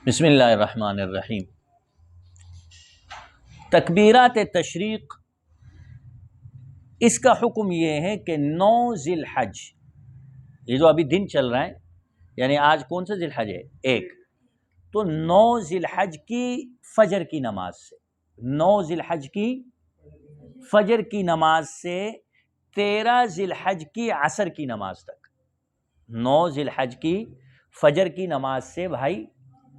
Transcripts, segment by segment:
بسم اللہ الرحمن الرحیم۔ تکبیرات تشریق، اس کا حکم یہ ہے کہ 9 ذی الحج، یہ جو ابھی دن چل رہا ہے، یعنی آج کون سا ذی الحج ہے؟ 1، تو 9 ذی الحج کی فجر کی نماز سے، 9 ذی الحج کی فجر کی نماز سے 13 ذی الحج کی عصر کی نماز تک، 9 ذی الحج کی فجر کی نماز سے بھائی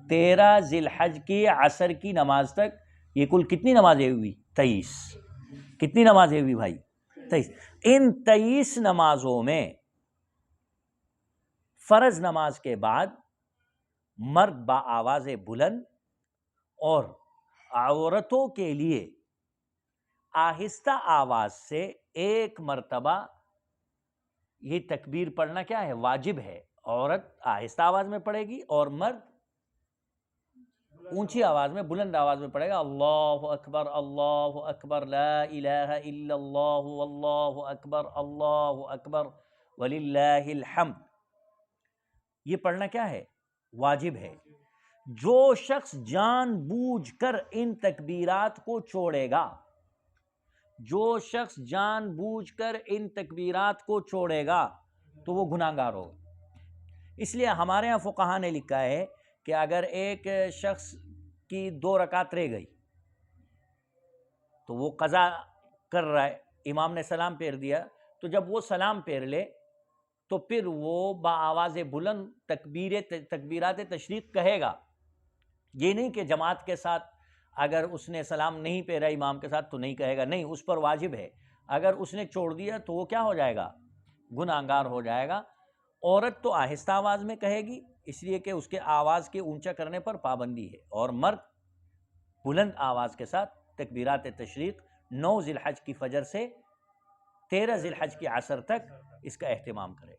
13 ذی الحج کی عصر کی نماز تک، یہ کل کتنی نمازیں ہوئی؟ 23۔ کتنی نمازیں ہوئی بھائی؟ 23۔ ان 23 نمازوں میں فرض نماز کے بعد مرد با آواز بلند اور عورتوں کے لیے آہستہ آواز سے ایک مرتبہ یہ تکبیر پڑھنا کیا ہے؟ واجب ہے۔ عورت آہستہ آواز میں پڑھے گی اور مرد اونچی آواز میں، بلند آواز میں پڑھے گا، اللہ اکبر لا الہ الا اللہ اللہ اکبر وللہ الحمد۔ یہ پڑھنا کیا ہے؟ واجب ہے۔ جو شخص جان بوجھ کر ان تکبیرات کو چھوڑے گا، جو شخص جان بوجھ کر ان تکبیرات کو چھوڑے گا تو وہ گناہگار ہوگا۔ اس لیے ہمارے ہاں فقہا نے لکھا ہے کہ اگر ایک شخص کی 2 رکعت رہ گئی تو وہ قضا کر رہا ہے، امام نے سلام پھیر دیا، تو جب وہ سلام پھیر لے تو پھر وہ با آواز بلند تکبیرات تشریق کہے گا۔ یہ نہیں کہ جماعت کے ساتھ اگر اس نے سلام نہیں پھیرا امام کے ساتھ تو نہیں کہے گا، نہیں، اس پر واجب ہے۔ اگر اس نے چھوڑ دیا تو وہ کیا ہو جائے گا؟ گناہگار ہو جائے گا۔ عورت تو آہستہ آواز میں کہے گی، اس لیے کہ اس کے آواز کے اونچا کرنے پر پابندی ہے، اور مرد بلند آواز کے ساتھ تکبیرات تشریق 9 ذی الحج کی فجر سے 13 ذی الحج کی عصر تک اس کا اہتمام کرے۔